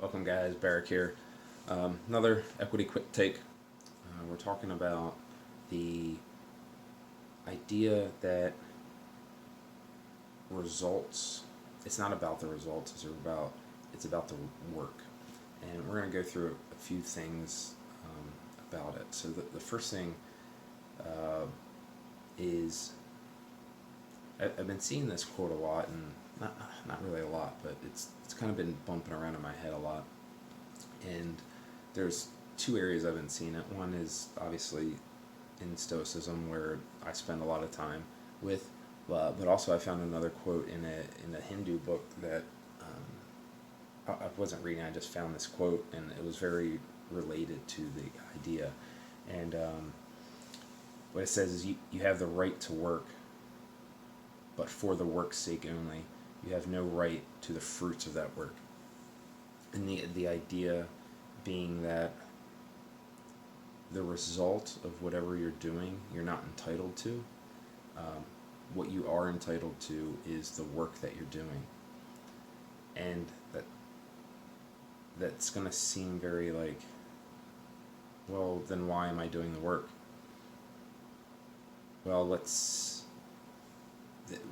Welcome, guys. Barrick here. Another equity quick take. We're talking about the idea that results. It's not about the results. It's about the work, and we're going to go through a few things about it. So the first thing uh, is I've been seeing this quote a lot, and not really a lot, but it's kind of been bumping around in my head a lot. And there's two areas I've been seeing it. One is obviously in Stoicism, where I spend a lot of time with, but also I found another quote in a Hindu book that I wasn't reading. I just found this quote, and it was very related to the idea. And what it says is, you have the right to work, but for the work's sake only. You have no right to the fruits of that work. And the idea being that the result of whatever you're doing, you're not entitled to. Um, what you are entitled to is the work that you're doing. And that's going to seem very like, well, then why am I doing the work? Well,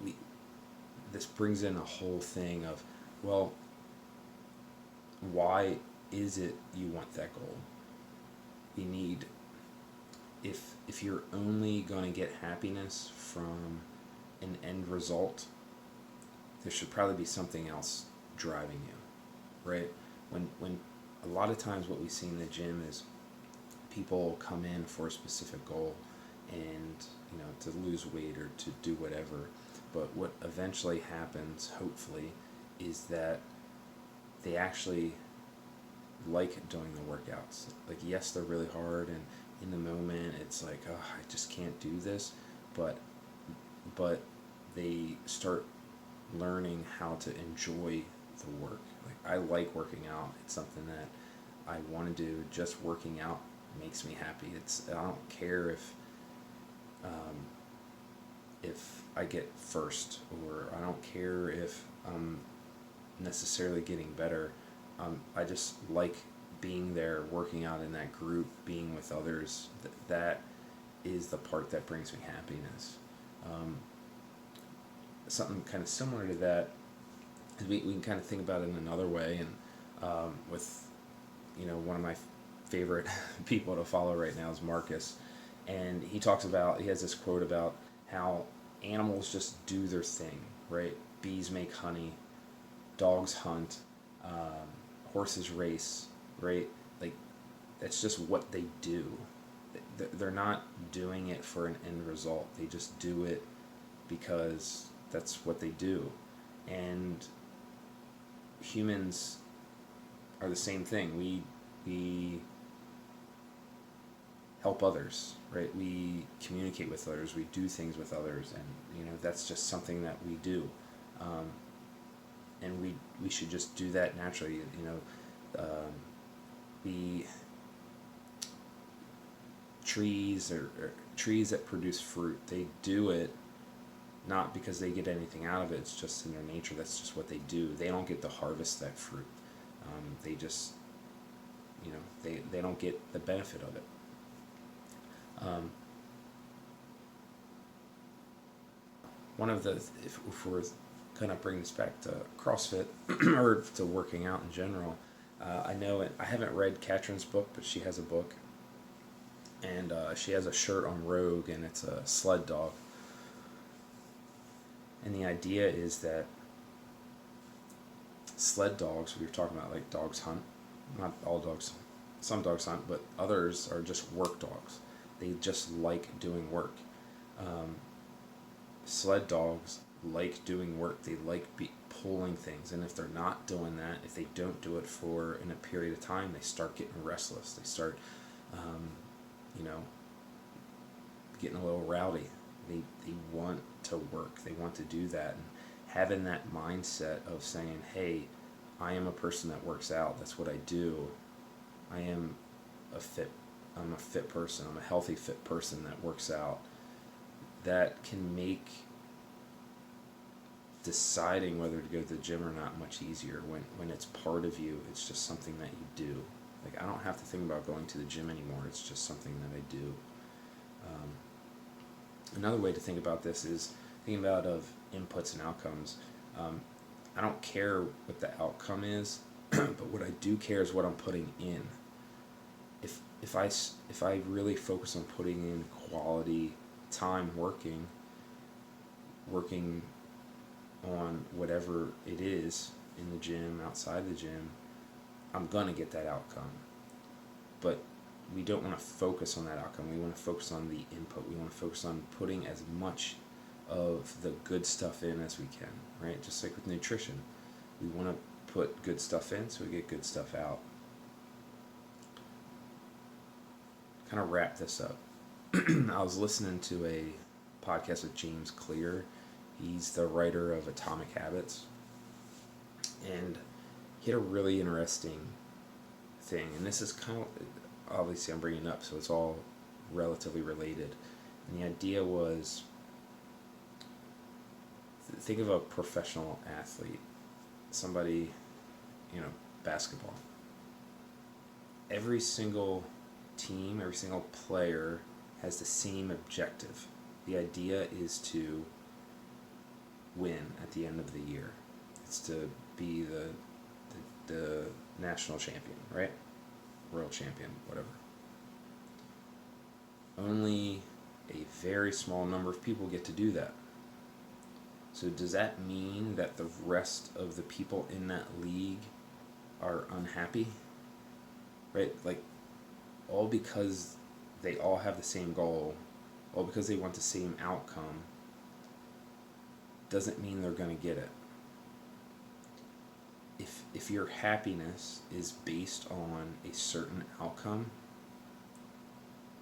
we this brings in a whole thing of, well, why is it you want that goal? You need, if you're only going to get happiness from an end result, there should probably be something else driving you, right? When a lot of times what we see in the gym is people come in for a specific goal, and to lose weight or to do whatever, but what eventually happens, hopefully, is that they actually like doing the workouts. Like, yes, they're really hard, and in the moment it's like, oh, I just can't do this, but they start learning how to enjoy the work. Like, I like working out. It's something that I want to do. Just working out makes me happy. I don't care um, if I get first, or I don't care if I'm necessarily getting better. I just like being there, working out in that group, being with others. That is the part that brings me happiness. Um, Something kind of similar to that is, we can kind of think about it in another way, and with one of my favorite people to follow right now is Marcus, and he has this quote about how animals just do their thing, right? Bees make honey, dogs hunt, um, horses race, right? Like, that's just what they do. They're not doing it for an end result. They just do it because that's what they do. And humans are the same thing. We help others, right? We communicate with others. We do things with others, and that's just something that we do. Um, and we should just do that naturally. The trees, or trees that produce fruit, they do it not because they get anything out of it. It's just in their nature. That's just what they do. They don't get to harvest that fruit. They just, they don't get the benefit of it. Um, One of the, if we're kind of bring this back to CrossFit or to working out in general, I know I haven't read Katrin's book, but she has a book, and she has a shirt on Rogue, and it's a sled dog. And the idea is that sled dogs, we were talking about, like, dogs hunt. Not all dogs, some dogs hunt, but others are just work dogs. They just like doing work. Um, Sled dogs like doing work. They like pulling things, and if they're not doing that, if they don't do it for in a period of time, they start getting restless. They start, um, you know, getting a little rowdy. They want to work. They want to do that, and having that mindset of saying, "Hey, I am a person that works out. That's what I do. I am a fit. I'm a fit person. I'm a healthy, fit person that works out." That can make deciding whether to go to the gym or not much easier when it's part of you. It's just something that you do. Like, I don't have to think about going to the gym anymore. It's just something that I do. Another way to think about this is thinking about of inputs and outcomes. I don't care what the outcome is, but what I do care is what I'm putting in. If I really focus on putting in quality time working on whatever it is in the gym, outside the gym, I'm gonna get that outcome. But we don't want to focus on that outcome. We want to focus on the input. We want to focus on putting as much of the good stuff in as we can, right? Just like with nutrition. We want to put good stuff in so we get good stuff out. Kind of wrap this up. I was listening to a podcast with James Clear. He's the writer of Atomic Habits. And he had a really interesting thing. And this is kind of, obviously I'm bringing it up, so it's all relatively related. And the idea was, think of a professional athlete, somebody, basketball. Every single team, every single player has the same objective. The idea is to win at the end of the year. It's to be the national champion, right? World champion, whatever. Only a very small number of people get to do that. So does that mean that the rest of the people in that league are unhappy? Right? Like, all because they all have the same goal, all because they want the same outcome, doesn't mean they're going to get it. If your happiness is based on a certain outcome,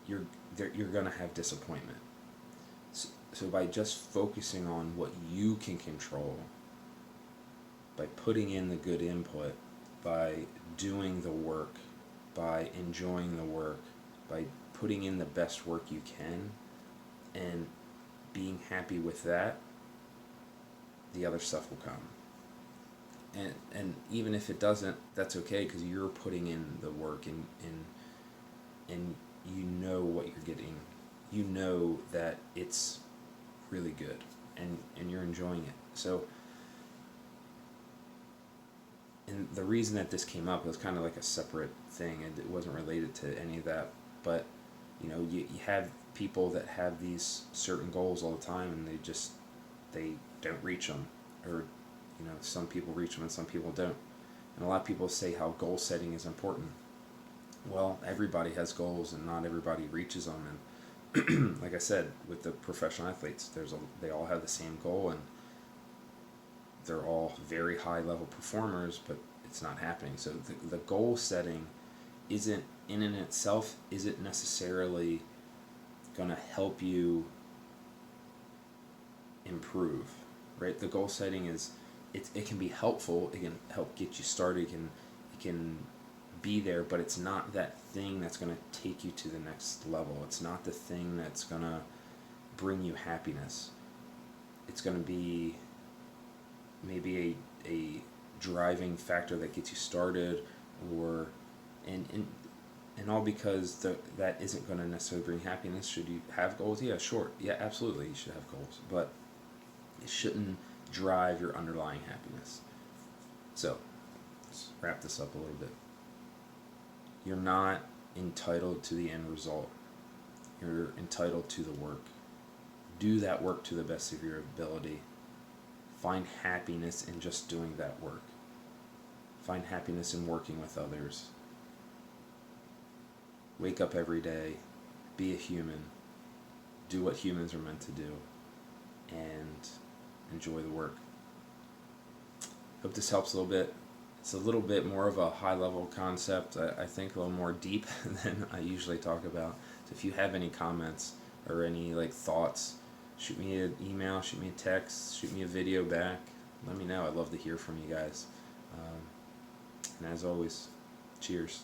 you're going to have disappointment. So by just focusing on what you can control, by putting in the good input, by doing the work, by enjoying the work, by putting in the best work you can, and being happy with that, the other stuff will come. And even if it doesn't, that's okay, because you're putting in the work, and you know what you're getting. You know that it's really good, and you're enjoying it. So, and the reason that this came up was kind of like a separate thing, and it wasn't related to any of that, but you have people that have these certain goals all the time, and they don't reach them, or some people reach them and some people don't. And a lot of people say how goal setting is important. Well, everybody has goals, and not everybody reaches them. And like I said, with the professional athletes, they all have the same goal, and they're all very high level performers, but it's not happening. So the goal setting isn't in and itself isn't necessarily going to help you improve, right? The goal setting is, it can be helpful. It can help get you started. It can be there, but it's not that thing that's going to take you to the next level. It's not the thing that's going to bring you happiness. It's going to be maybe a driving factor that gets you started, or and all because that isn't going to necessarily bring happiness. Should you have goals? Yeah, sure. Yeah, absolutely, you should have goals, but it shouldn't drive your underlying happiness. So, let's wrap this up a little bit. You're not entitled to the end result. You're entitled to the work. Do that work to the best of your ability. Find happiness in just doing that work. Find happiness in working with others. Wake up every day. Be a human. Do what humans are meant to do. And enjoy the work. Hope this helps a little bit. It's a little bit more of a high-level concept, I think a little more deep than I usually talk about. So if you have any comments or any thoughts, shoot me an email, shoot me a text, shoot me a video back. Let me know. I'd love to hear from you guys. And as always, cheers.